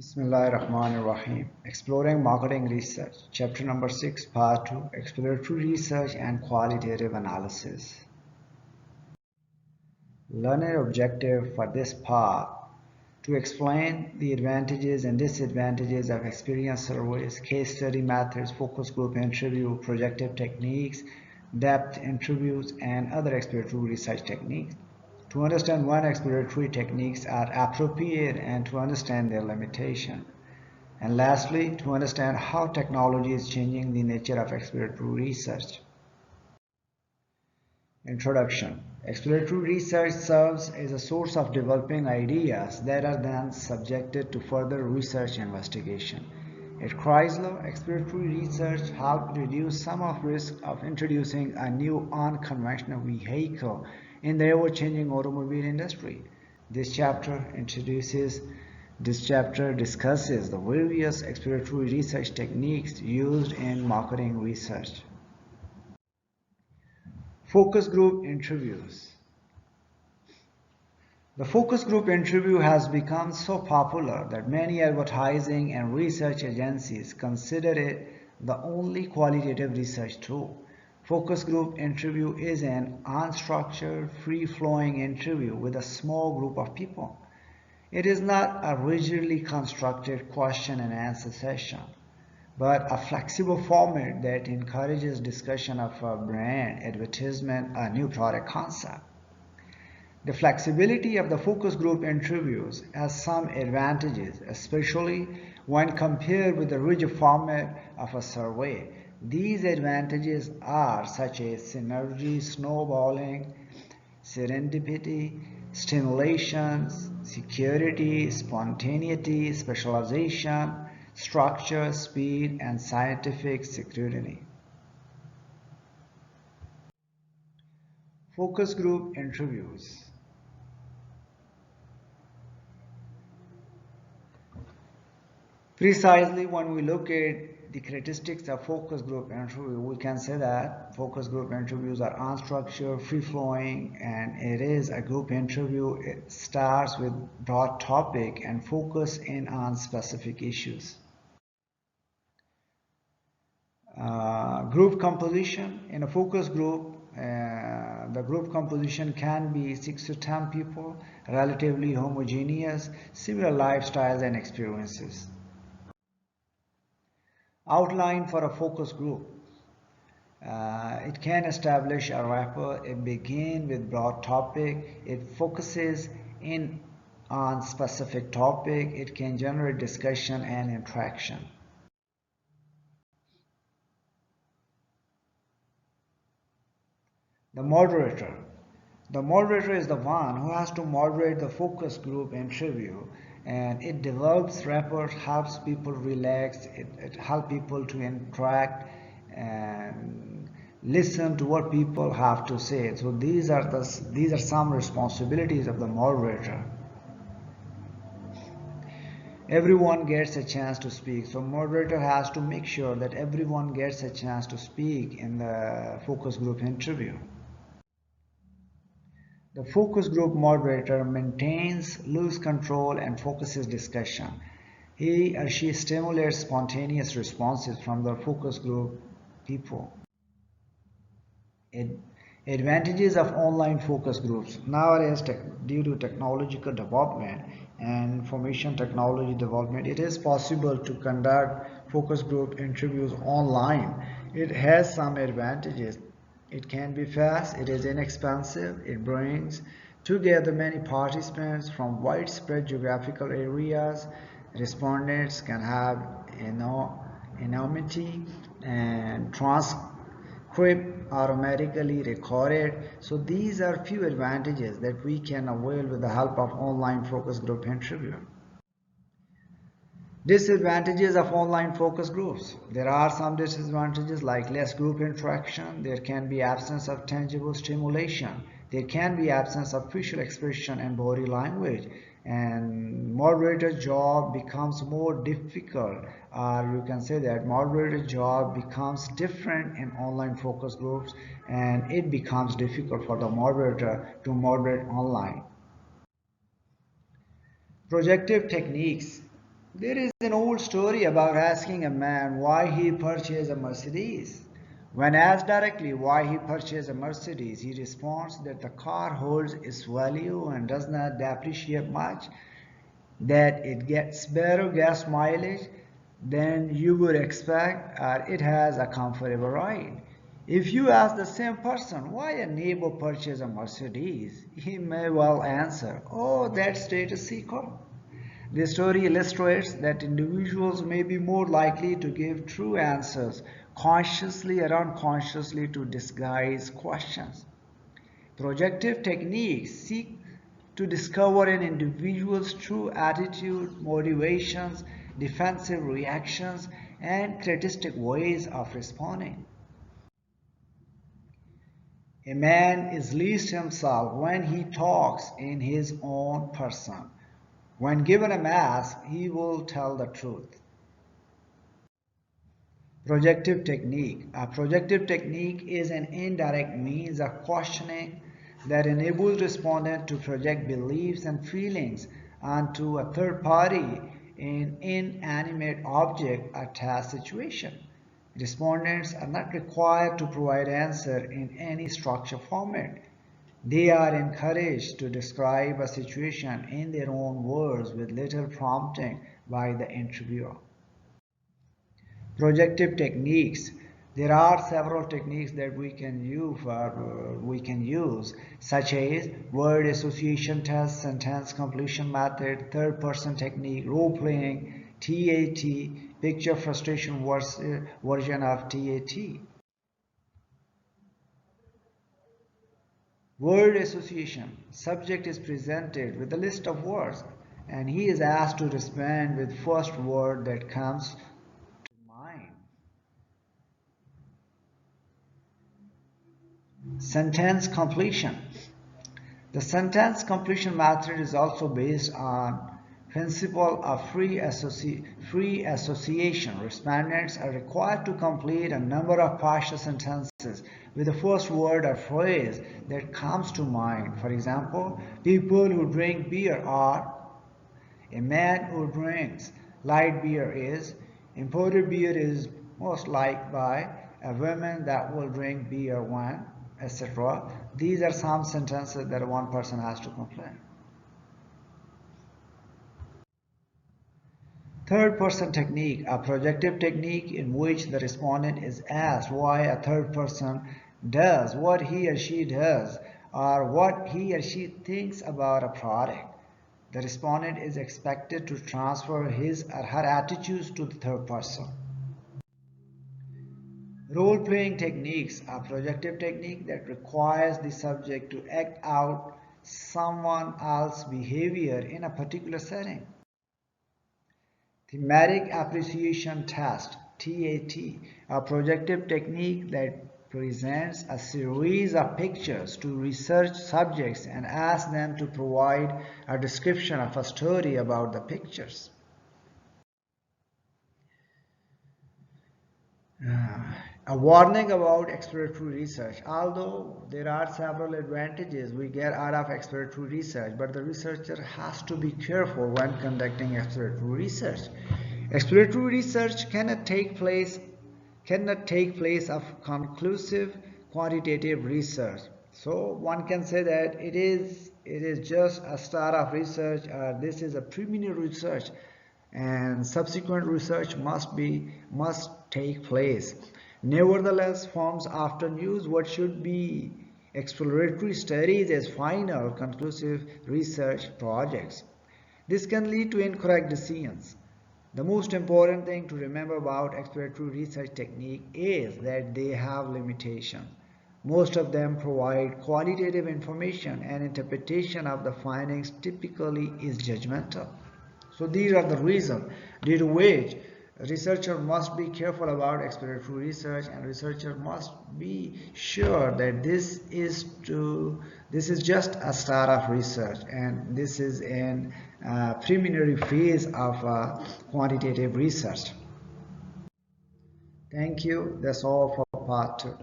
Bismillahirrahmanirrahim. Exploring Marketing Research, Chapter number 6, Part 2, Exploratory Research and Qualitative Analysis. Learner objective for this part to explain the advantages and disadvantages of experience surveys, case study methods, focus group interview, projective techniques, depth interviews, and other exploratory research techniques. To understand when exploratory techniques are appropriate and to understand their limitation. And lastly, to understand how technology is changing the nature of exploratory research. Introduction. Exploratory research serves as a source of developing ideas that are then subjected to further research investigation. At Chrysler, exploratory research helped reduce some of risk of introducing a new unconventional vehicle in the ever-changing automobile industry. This chapter discusses the various exploratory research techniques used in marketing research. Focus group interviews. The focus group interview has become so popular that many advertising and research agencies consider it the only qualitative research tool. Focus group interview is an unstructured, free-flowing interview with a small group of people. It is not a rigidly constructed question and answer session, but a flexible format that encourages discussion of a brand, advertisement, a new product concept. The flexibility of the focus group interviews has some advantages, especially when compared with the rigid format of a survey. These advantages are such as synergy, snowballing, serendipity, stimulation, security, spontaneity, specialization, structure, speed, and scientific scrutiny. Focus group interviews. Precisely when we look at the characteristics of focus group interview, we can say that focus group interviews are unstructured, free-flowing, and it is a group interview. It starts with broad topic and focus in on specific issues. Group composition. In a focus group, the group composition can be 6 to 10 people, relatively homogeneous, similar lifestyles and experiences. Outline for a focus group. It can establish a rapport. It begins with broad topic. It focuses in on specific topic. It can generate discussion and interaction. The moderator. The moderator is the one who has to moderate the focus group interview, and it develops rapport, helps people relax, it helps people to interact and listen to what people have to say. So these are some responsibilities of the moderator. Everyone gets a chance to speak, so moderator has to make sure that everyone gets a chance to speak in the focus group interview. The focus group moderator maintains loose control and focuses discussion. He or she stimulates spontaneous responses from the focus group people. Advantages of online focus groups. Nowadays, due to technological development and information technology development, it is possible to conduct focus group interviews online. It has some advantages. It can be fast, it is inexpensive, it brings together many participants from widespread geographical areas. Respondents can have anonymity and transcript automatically recorded. So these are few advantages that we can avail with the help of online focus group interview. Disadvantages of online focus groups. There are some disadvantages like less group interaction. There can be absence of tangible stimulation. There can be absence of facial expression and body language. And moderator job becomes more difficult, or you can say that moderator job becomes different in online focus groups, and it becomes difficult for the moderator to moderate online. Projective techniques. There is an old story about asking a man why he purchased a Mercedes. When asked directly why he purchased a Mercedes, he responds that the car holds its value and does not depreciate much, that it gets better gas mileage than you would expect, or it has a comfortable ride. If you ask the same person why a neighbor purchased a Mercedes, he may well answer, "Oh, that's status seeker." This story illustrates that individuals may be more likely to give true answers consciously or unconsciously to disguise questions. Projective techniques seek to discover an individual's true attitude, motivations, defensive reactions, and characteristic ways of responding. A man is least himself when he talks in his own person. When given a mask, he will tell the truth. Projective technique. A projective technique is an indirect means of questioning that enables respondent to project beliefs and feelings onto a third party in inanimate object or task situation. Respondents are not required to provide answer in any structured format. They are encouraged to describe a situation in their own words with little prompting by the interviewer. Projective techniques. There are several techniques that we can use, such as word association test, sentence completion method, third person technique, role playing, TAT, picture frustration version of TAT. Word association. Subject is presented with a list of words and he is asked to respond with first word that comes to mind. Sentence completion. The sentence completion method is also based on principle of free association. Respondents are required to complete a number of partial sentences with the first word or phrase that comes to mind. For example, people who drink beer are, a man who drinks light beer is, imported beer is most liked by, a woman that will drink beer when, etc. These are some sentences that one person has to complete. Third person technique, a projective technique in which the respondent is asked why a third person does what he or she does or what he or she thinks about a product. The respondent is expected to transfer his or her attitudes to the third person. Role-playing techniques are projective technique that requires the subject to act out someone else's behavior in a particular setting. Thematic appreciation test, TAT, a projective technique that presents a series of pictures to research subjects and asks them to provide a description of a story about the pictures. A warning about exploratory research. Although there are several advantages we get out of exploratory research, but the researcher has to be careful when conducting exploratory research. Exploratory research cannot take place of conclusive quantitative research. So one can say that it is just a start of research, or this is a preliminary research, and subsequent research must take place. Nevertheless, firms often use what should be exploratory studies as final conclusive research projects. This can lead to incorrect decisions. The most important thing to remember about exploratory research technique is that they have limitations. Most of them provide qualitative information and interpretation of the findings typically is judgmental. So these are the reasons due to which a researcher must be careful about exploratory research, and researcher must be sure that this is just a start of research and this is in preliminary phase of quantitative research. Thank you. That's all for part 2.